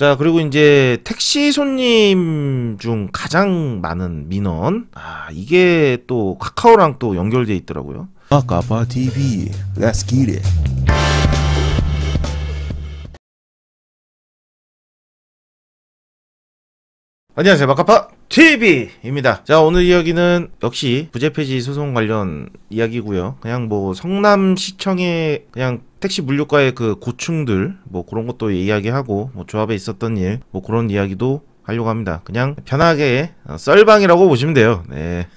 자, 그리고 이제 택시 손님 중 가장 많은 민원. 이게 또 카카오랑 또 연결돼 있더라고요. 마카파 TV, let's get it. 안녕하세요, 마카파 TV입니다. 자, 오늘 이야기는 역시 부재폐지 소송 관련 이야기고요. 그냥 뭐 성남시청의 그냥 택시 물류과의 그 고충들 뭐 그런 것도 이야기하고, 뭐 조합에 있었던 일 뭐 그런 이야기도 하려고 합니다. 그냥 편하게 썰방이라고 보시면 돼요. 네.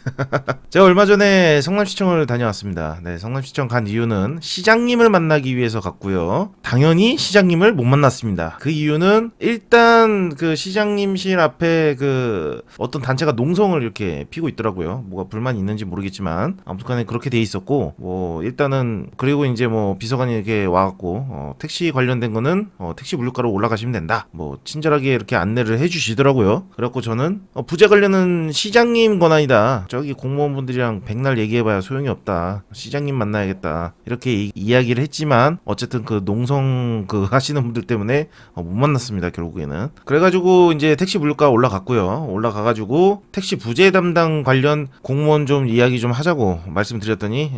제가 얼마 전에 성남시청을 다녀왔습니다. 네, 성남시청 간 이유는 시장님을 만나기 위해서 갔고요. 당연히 시장님을 못 만났습니다. 그 이유는 일단 그 시장님실 앞에 그 어떤 단체가 농성을 이렇게 피고 있더라고요. 뭐가 불만이 있는지 모르겠지만 아무튼간에 그렇게 돼 있었고, 뭐 일단은 그리고 이제 뭐 비서관이 이렇게 와갖고 택시 관련된 거는 택시 물류과로 올라가시면 된다. 뭐 친절하게 이렇게 안내를 해주시더라고요. 그래갖고 저는 부재 관련은 시장님 권한이다. 저기 공무원분들이랑 백날 얘기해봐야 소용이 없다. 시장님 만나야겠다. 이렇게 이야기를 했지만 어쨌든 그 농성 그 하시는 분들 때문에 못 만났습니다. 결국에는. 그래가지고 이제 택시 물류과 올라갔고요. 올라가가지고 택시 부재 담당 관련 공무원 좀 이야기 좀 하자고 말씀드렸더니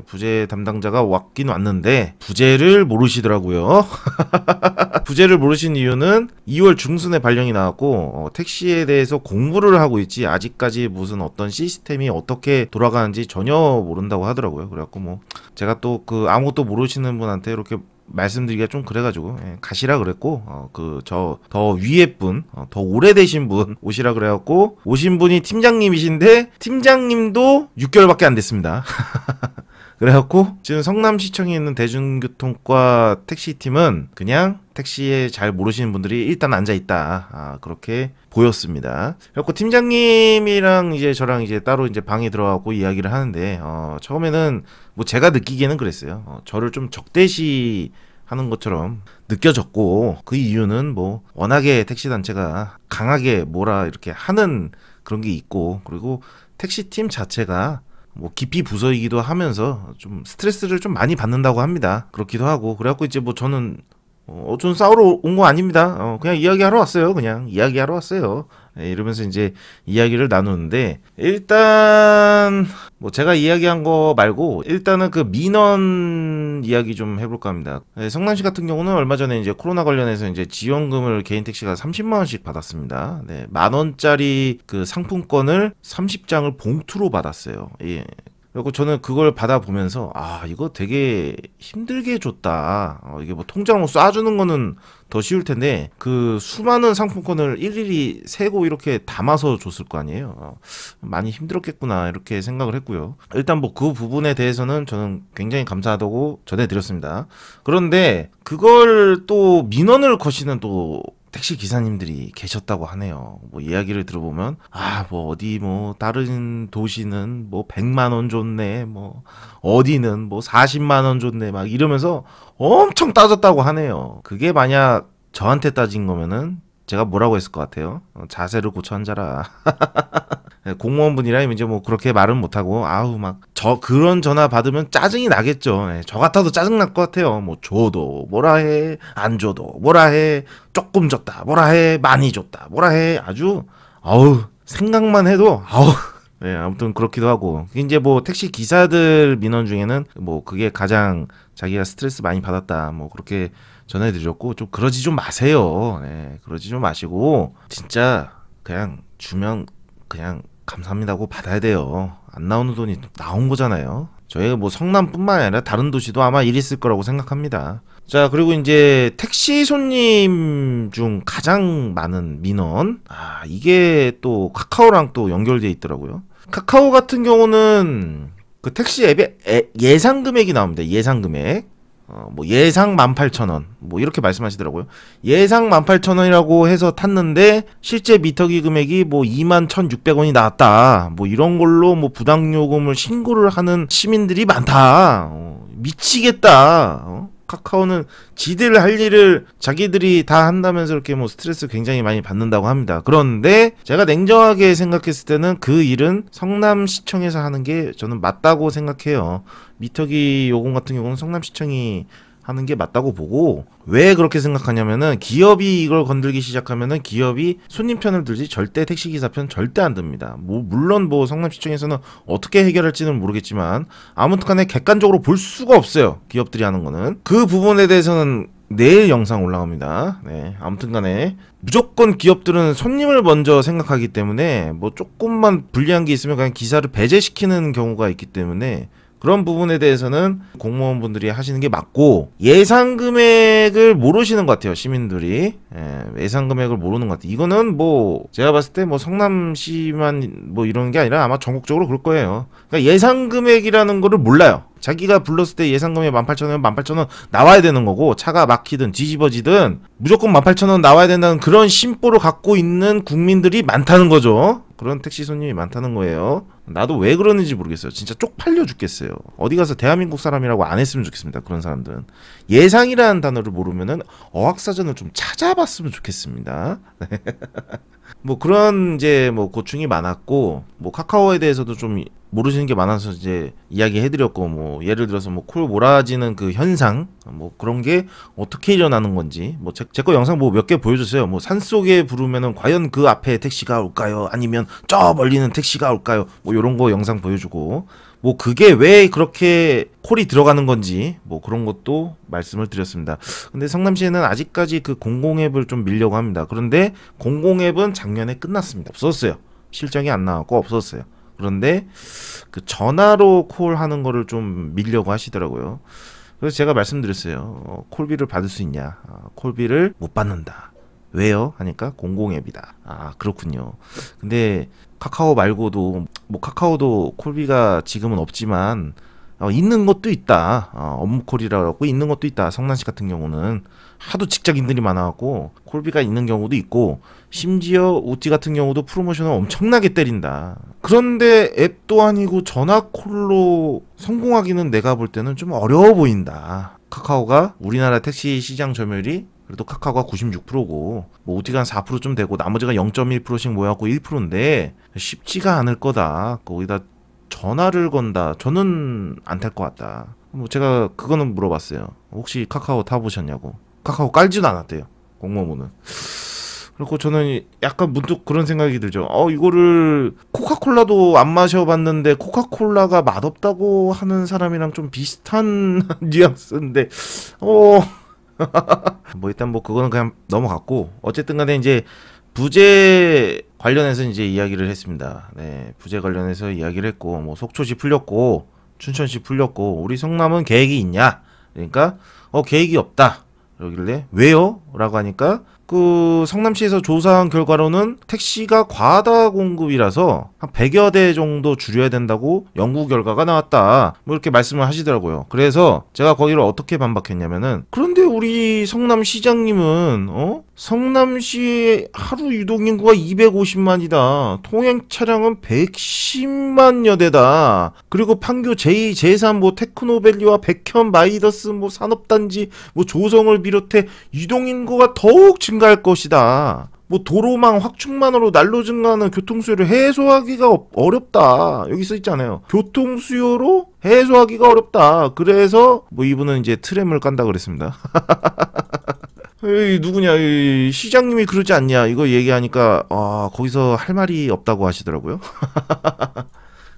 부재 담당자가 왔긴 왔는데 부재를 모르시더라고요. 부재를 모르신 이유는 2월 중순에 발령이 나왔고 택시에 대해서 공부를 하고 있지 아직까지 무슨 어떤 시스템이 어떻게 돌아가는지 전혀 모른다고 하더라고요. 그래갖고 뭐 제가 또 그 아무것도 모르시는 분한테 이렇게 말씀드리기가 좀 그래가지고 가시라 그랬고, 그 저 더 위에 분, 더 오래되신 분 오시라 그래갖고 오신 분이 팀장님이신데 팀장님도 6개월밖에 안 됐습니다. 그래갖고 지금 성남시청에 있는 대중교통과 택시팀은 그냥 택시에 잘 모르시는 분들이 일단 앉아있다. 그렇게 보였습니다. 그래갖고 팀장님이랑 이제 저랑 이제 따로 이제 방에 들어가고 이야기를 하는데, 처음에는 뭐 제가 느끼기에는 그랬어요. 저를 좀 적대시 하는 것처럼 느껴졌고, 그 이유는 뭐 워낙에 택시 단체가 강하게 뭐라 이렇게 하는 그런 게 있고, 그리고 택시팀 자체가 뭐 깊이 부서이기도 하면서 좀 스트레스를 좀 많이 받는다고 합니다. 그렇기도 하고, 그래갖고 이제 뭐 저는 전 싸우러 온 거 아닙니다. 그냥 이야기하러 왔어요. 그냥 이야기하러 왔어요. 이러면서 이제 이야기를 나누는데, 일단 뭐 제가 이야기한 거 말고 일단은 그 민원 이야기 좀 해볼까 합니다. 성남시 같은 경우는 얼마 전에 이제 코로나 관련해서 이제 지원금을 개인 택시가 30만 원씩 받았습니다. 네, 만 원짜리 그 상품권을 30장을 봉투로 받았어요. 예. 그리고 저는 그걸 받아보면서 이거 되게 힘들게 줬다. 이게 뭐 통장으로 쏴주는 거는 더 쉬울 텐데 그 수많은 상품권을 일일이 세고 이렇게 담아서 줬을 거 아니에요. 많이 힘들었겠구나 이렇게 생각을 했고요. 일단 뭐 그 부분에 대해서는 저는 굉장히 감사하다고 전해드렸습니다. 그런데 그걸 또 민원을 거시는 또 택시 기사님들이 계셨다고 하네요. 뭐 이야기를 들어보면 뭐 어디 뭐 다른 도시는 뭐 100만 원 줬네, 뭐 어디는 뭐 40만 원 줬네, 막 이러면서 엄청 따졌다고 하네요. 그게 만약 저한테 따진 거면은 제가 뭐라고 했을 것 같아요? 자세를 고쳐 앉아라. 공무원분이라면 이제 뭐 그렇게 말은 못하고 막 그런 전화 받으면 짜증이 나겠죠. 저 같아도 짜증 날 것 같아요. 뭐 줘도 뭐라 해, 안 줘도 뭐라 해, 조금 줬다 뭐라 해, 많이 줬다 뭐라 해. 아주 생각만 해도 네, 아무튼 그렇기도 하고, 이제 뭐 택시 기사들 민원 중에는 뭐 그게 가장 자기가 스트레스 많이 받았다 뭐 그렇게 전해드렸고, 좀 그러지 좀 마세요. 네, 그러지 좀 마시고 진짜 그냥 주면 그냥 감사합니다고 받아야 돼요. 안 나오는 돈이 나온 거잖아요. 저희가 뭐 성남뿐만 아니라 다른 도시도 아마 일 있을 거라고 생각합니다. 자, 그리고 이제 택시 손님 중 가장 많은 민원. 이게 또 카카오랑 또 연결돼 있더라고요. 카카오 같은 경우는 그 택시 앱에 예상 금액이 나옵니다. 예상 금액. 뭐 예상 18,000원 뭐 이렇게 말씀하시더라고요. 예상 18,000원이라고 해서 탔는데 실제 미터기 금액이 뭐 21,600원이 나왔다. 뭐 이런 걸로 뭐 부당요금을 신고를 하는 시민들이 많다. 미치겠다. 카카오는 지들 할 일을 자기들이 다 한다면서 이렇게 뭐 스트레스 굉장히 많이 받는다고 합니다. 그런데 제가 냉정하게 생각했을 때는 그 일은 성남시청에서 하는 게 저는 맞다고 생각해요. 미터기 요금 같은 경우는 성남시청이 하는 게 맞다고 보고, 왜 그렇게 생각하냐면은 기업이 이걸 건들기 시작하면은 기업이 손님 편을 들지 절대 택시기사 편 절대 안 듭니다. 뭐 물론 뭐 성남시청에서는 어떻게 해결할지는 모르겠지만 아무튼간에 객관적으로 볼 수가 없어요. 기업들이 하는 거는. 그 부분에 대해서는 내일 영상 올라갑니다. 네, 아무튼간에 무조건 기업들은 손님을 먼저 생각하기 때문에 뭐 조금만 불리한 게 있으면 그냥 기사를 배제시키는 경우가 있기 때문에 그런 부분에 대해서는 공무원분들이 하시는 게 맞고, 예상 금액을 모르시는 것 같아요, 시민들이. 예상 금액을 모르는 것 같아요. 이거는 뭐 제가 봤을 때 뭐 성남시만 뭐 이런 게 아니라 아마 전국적으로 그럴 거예요. 그러니까 예상 금액이라는 거를 몰라요. 자기가 불렀을 때 예상 금액 18,000원, 18,000원 나와야 되는 거고, 차가 막히든 뒤집어지든 무조건 18,000원 나와야 된다는 그런 심보를 갖고 있는 국민들이 많다는 거죠. 그런 택시 손님이 많다는 거예요. 나도 왜 그러는지 모르겠어요. 진짜 쪽팔려 죽겠어요. 어디 가서 대한민국 사람이라고 안 했으면 좋겠습니다. 그런 사람들은. 예상이라는 단어를 모르면은 어학사전을 좀 찾아봤으면 좋겠습니다. 뭐 그런 이제 뭐 고충이 많았고, 뭐 카카오에 대해서도 좀 모르시는 게 많아서 이제 이야기해드렸고, 뭐 예를 들어서 뭐 콜 몰아지는 그 현상, 뭐 그런 게 어떻게 일어나는 건지, 뭐 제 거 영상 뭐 몇 개 보여주세요. 뭐 산속에 부르면은 과연 그 앞에 택시가 올까요? 아니면 저 멀리는 택시가 올까요? 뭐 요런 거 영상 보여주고, 뭐 그게 왜 그렇게 콜이 들어가는 건지 뭐 그런 것도 말씀을 드렸습니다. 근데 성남시에는 아직까지 그 공공앱을 좀 밀려고 합니다. 그런데 공공앱은 작년에 끝났습니다. 없었어요. 실적이 안 나왔고 없었어요. 그런데 그 전화로 콜하는 거를 좀 밀려고 하시더라고요. 그래서 제가 말씀드렸어요. 콜비를 받을 수 있냐? 콜비를 못 받는다. 왜요? 하니까 공공앱이다. 아, 그렇군요. 근데 카카오 말고도 뭐 카카오도 콜비가 지금은 없지만 있는 것도 있다. 업무콜이라고 있는 것도 있다. 성남시 같은 경우는 하도 직장인들이 많아갖고 콜비가 있는 경우도 있고, 심지어 우티 같은 경우도 프로모션을 엄청나게 때린다. 그런데 앱도 아니고 전화콜로 성공하기는 내가 볼 때는 좀 어려워 보인다. 카카오가 우리나라 택시 시장 점유율이 그래도 카카오가 96%고 뭐 우티가 한 4%좀 되고 나머지가 0.1%씩 모여갖고 1%인데 쉽지가 않을 거다. 거기다 전화를 건다. 저는 안 탈 것 같다. 뭐 제가 그거는 물어봤어요. 혹시 카카오 타보셨냐고. 카카오 깔지도 않았대요. 공무원은. 그리고 저는 약간 문득 그런 생각이 들죠. 이거를 코카콜라도 안 마셔봤는데 코카콜라가 맛없다고 하는 사람이랑 좀 비슷한 뉘앙스인데 뭐 일단 뭐 그거는 그냥 넘어갔고, 어쨌든 간에 이제 부재 관련해서 이제 이야기를 했습니다. 네, 부재 관련해서 이야기를 했고, 뭐 속초시 풀렸고 춘천시 풀렸고, 우리 성남은 계획이 있냐? 그러니까 계획이 없다. 그러길래 왜요? 라고 하니까 그 성남시에서 조사한 결과로는 택시가 과다 공급이라서 한 100여 대 정도 줄여야 된다고 연구 결과가 나왔다. 뭐 이렇게 말씀을 하시더라고요. 그래서 제가 거기를 어떻게 반박했냐면은, 그런데 우리 성남시장님은 성남시 하루 유동인구가 250만이다. 통행 차량은 110만여 대다. 그리고 판교 제2, 제3 뭐 테크노밸리와 백현 마이더스 뭐 산업단지 뭐 조성을 비롯해 유동인구가 더욱 증가할 것이다. 뭐 도로망 확충만으로 날로 증가하는 교통수요를 해소하기가 어렵다. 여기 써 있잖아요. 교통수요로 해소하기가 어렵다. 그래서 뭐 이분은 이제 트램을 깐다 그랬습니다. 에이, 누구냐, 이 시장님이 그러지 않냐, 이거 얘기하니까 거기서 할 말이 없다고 하시더라고요.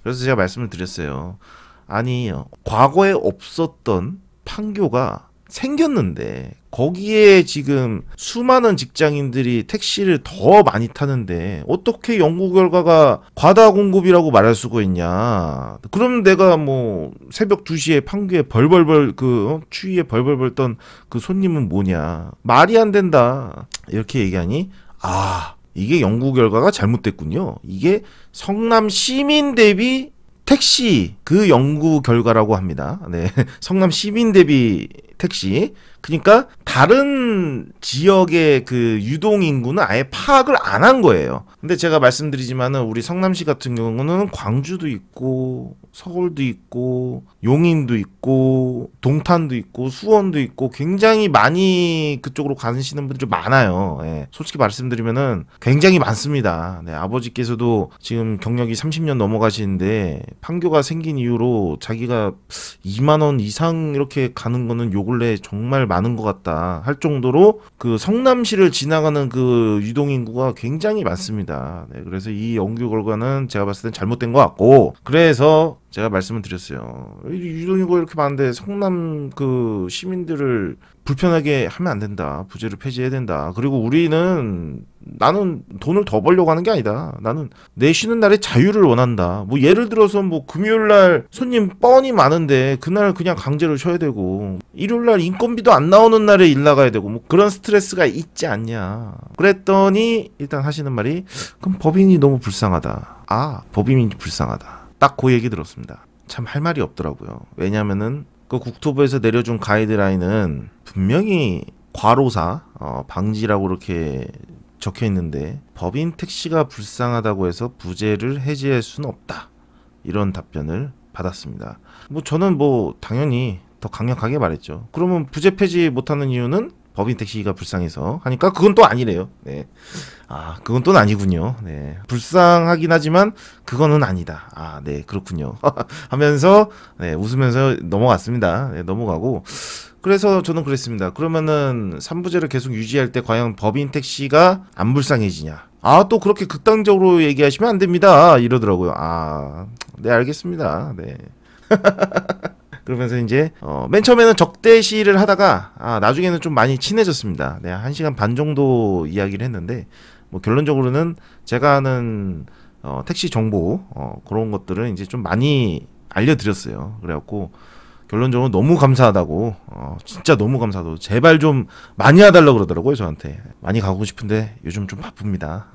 그래서 제가 말씀을 드렸어요. 아니, 과거에 없었던 판교가 생겼는데 거기에 지금 수많은 직장인들이 택시를 더 많이 타는데 어떻게 연구 결과가 과다 공급이라고 말할 수가 있냐. 그럼 내가 뭐 새벽 2시에 판교에 벌벌벌 추위에 벌벌벌 떤 그 손님은 뭐냐. 말이 안 된다. 이렇게 얘기하니 이게 연구 결과가 잘못됐군요. 이게 성남 시민 대비 택시 그 연구 결과라고 합니다. 네, 성남 시민 대비 택시. 그러니까 다른 지역의 그 유동 인구는 아예 파악을 안 한 거예요. 근데 제가 말씀드리지만은 우리 성남시 같은 경우는 광주도 있고 서울도 있고 용인도 있고 동탄도 있고 수원도 있고 굉장히 많이 그쪽으로 가시는 분들이 많아요. 예, 솔직히 말씀드리면은 굉장히 많습니다. 네, 아버지께서도 지금 경력이 30년 넘어가시는데 판교가 생긴 이후로 자기가 2만 원 이상 이렇게 가는 거는 요거 근래에 정말 많은 것 같다 할 정도로 그 성남시를 지나가는 그 유동인구가 굉장히 많습니다. 네, 그래서 이 연구 결과는 제가 봤을 땐 잘못된 것 같고, 그래서 제가 말씀을 드렸어요. 유동인구가 이렇게 많은데 성남 그 시민들을 불편하게 하면 안 된다. 부재를 폐지해야 된다. 그리고 나는 돈을 더 벌려고 하는 게 아니다. 나는 내 쉬는 날에 자유를 원한다. 뭐 예를 들어서 뭐 금요일 날 손님 뻔히 많은데 그날 그냥 강제로 쉬어야 되고, 일요일 날 인건비도 안 나오는 날에 일 나가야 되고, 뭐 그런 스트레스가 있지 않냐. 그랬더니 일단 하시는 말이, 그럼 법인이 너무 불쌍하다. 아, 법인이 불쌍하다. 딱 그 얘기 들었습니다. 참 할 말이 없더라고요. 왜냐면은 그 국토부에서 내려준 가이드라인은 분명히 과로사 방지라고 이렇게 적혀 있는데, 법인 택시가 불쌍하다고 해서 부재를 해제할 수는 없다, 이런 답변을 받았습니다. 뭐 저는 뭐 당연히 더 강력하게 말했죠. 그러면 부재 폐지 못하는 이유는 법인 택시가 불쌍해서 하니까 그건 또 아니래요. 네. 아, 그건 또 아니군요. 네. 불쌍하긴 하지만 그거는 아니다. 아, 네, 그렇군요. 하면서 네, 웃으면서 넘어갔습니다. 네, 넘어가고, 그래서 저는 그랬습니다. 그러면은 3부제를 계속 유지할 때 과연 법인 택시가 안 불쌍해지냐? 아, 또 그렇게 극단적으로 얘기하시면 안 됩니다. 이러더라고요. 아, 네, 알겠습니다. 네. 그러면서 이제 맨 처음에는 적대시를 하다가 나중에는 좀 많이 친해졌습니다. 네, 1시간 반 정도 이야기를 했는데, 뭐 결론적으로는 제가 아는 택시 정보 그런 것들을 이제 좀 많이 알려드렸어요. 그래갖고 결론적으로 너무 감사하다고, 진짜 너무 감사하다고, 제발 좀 많이 해달라고 그러더라고요. 저한테. 많이 가고 싶은데 요즘 좀 바쁩니다.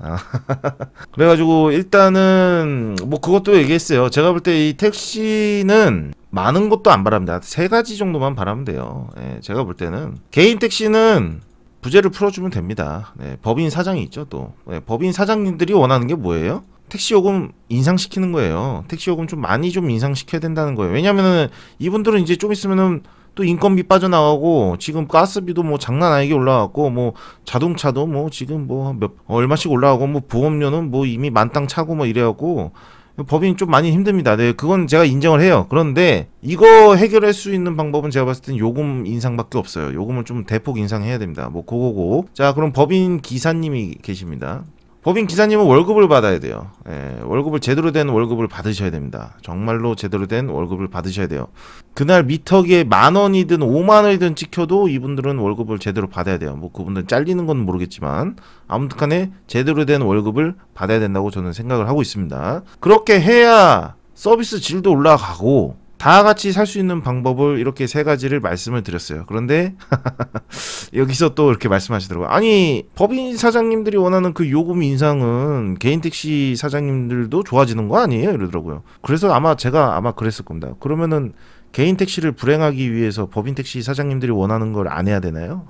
그래가지고 일단은 뭐 그것도 얘기했어요. 제가 볼 때 이 택시는 많은 것도 안 바랍니다. 3가지 정도만 바라면 돼요. 예, 제가 볼 때는 개인 택시는 부재를 풀어주면 됩니다. 네, 법인 사장이 있죠. 또 법인 사장님들이 원하는 게 뭐예요? 택시 요금 인상시키는 거예요. 택시 요금 좀 많이 좀 인상시켜야 된다는 거예요. 왜냐면은 이분들은 이제 좀 있으면은 또 인건비 빠져나가고, 지금 가스비도 뭐 장난 아니게 올라갔고, 뭐 자동차도 뭐 지금 뭐 얼마씩 올라가고, 뭐 보험료는 뭐 이미 만땅 차고 뭐 이래갖고 법인이 좀 많이 힘듭니다. 네, 그건 제가 인정을 해요. 그런데 이거 해결할 수 있는 방법은 제가 봤을 땐 요금 인상밖에 없어요. 요금을 좀 대폭 인상해야 됩니다. 뭐 그거고. 자, 그럼 법인 기사님이 계십니다. 법인 기사님은 월급을 받아야 돼요. 예, 월급을 제대로 된 월급을 받으셔야 됩니다. 정말로 제대로 된 월급을 받으셔야 돼요. 그날 미터기에 10,000원이든 50,000원이든 찍혀도 이분들은 월급을 제대로 받아야 돼요. 뭐 그분들은 잘리는 건 모르겠지만 아무튼 간에 제대로 된 월급을 받아야 된다고 저는 생각을 하고 있습니다. 그렇게 해야 서비스 질도 올라가고, 다 같이 살 수 있는 방법을 이렇게 3가지를 말씀을 드렸어요. 그런데 여기서 또 이렇게 말씀하시더라고요. 아니, 법인 사장님들이 원하는 그 요금 인상은 개인 택시 사장님들도 좋아지는 거 아니에요? 이러더라고요. 그래서 제가 그랬을 겁니다. 그러면은 개인 택시를 불행하기 위해서 법인 택시 사장님들이 원하는 걸 안 해야 되나요?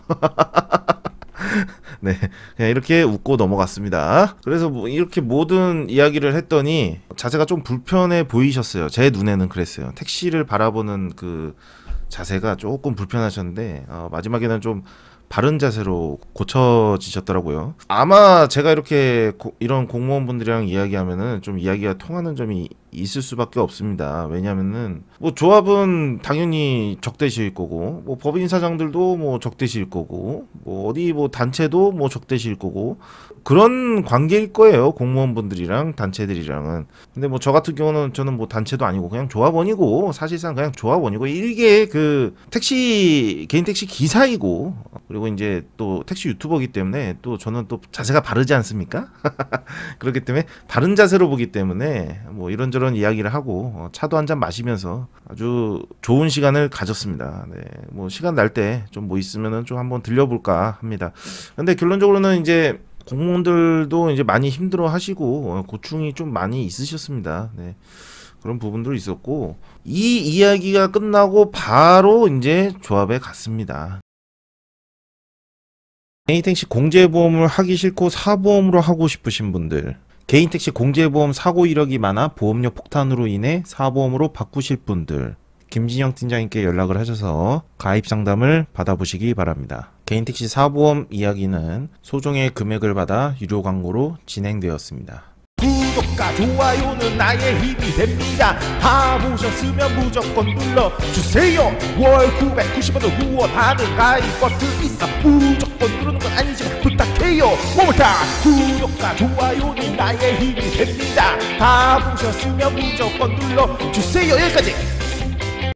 네, 그냥 이렇게 웃고 넘어갔습니다. 그래서 뭐 이렇게 모든 이야기를 했더니 자세가 좀 불편해 보이셨어요. 제 눈에는 그랬어요. 택시를 바라보는 그 자세가 조금 불편하셨는데 마지막에는 좀 바른 자세로 고쳐지셨더라고요. 아마 제가 이렇게 이런 공무원분들이랑 이야기하면은 좀 이야기가 통하는 점이 있을 수밖에 없습니다. 왜냐면은 뭐 조합은 당연히 적대시일 거고, 뭐 법인 사장들도 뭐 적대시일 거고, 뭐 어디 뭐 단체도 뭐 적대시일 거고, 그런 관계일 거예요. 공무원분들이랑 단체들이랑은. 근데 뭐 저 같은 경우는 저는 뭐 단체도 아니고 그냥 조합원이고, 사실상 그냥 조합원이고, 이게 그 개인 택시 기사이고, 그리고 이제 또 택시 유튜버이기 때문에 또 저는 또 자세가 바르지 않습니까? 그렇기 때문에 바른 자세로 보기 때문에 뭐 이런저런 이야기를 하고 차도 한잔 마시면서 아주 좋은 시간을 가졌습니다. 네, 뭐 시간 날 때 좀 뭐 있으면은 좀 한번 들려볼까 합니다. 근데 결론적으로는 이제 공무원들도 이제 많이 힘들어 하시고 고충이 좀 많이 있으셨습니다. 네. 그런 부분도 있었고, 이 이야기가 끝나고 바로 이제 조합에 갔습니다. 개인택시 공제보험을 하기 싫고 사보험으로 하고 싶으신 분들, 개인택시 공제보험 사고 이력이 많아 보험료 폭탄으로 인해 사보험으로 바꾸실 분들, 김진영 팀장님께 연락을 하셔서 가입 상담을 받아보시기 바랍니다. 개인택시 사보험 이야기는 소정의 금액을 받아 유료 광고로 진행되었습니다. 구독과 좋아요는 나의 힘이 됩니다. 다 보셨으면 무조건 눌러주세요. 월 990원을 후원하는 가입 버튼 있어. 무조건 누르는 건 아니지만 부탁해요. 모모타 구독과 좋아요는 나의 힘이 됩니다. 다 보셨으면 무조건 눌러주세요. 여기까지.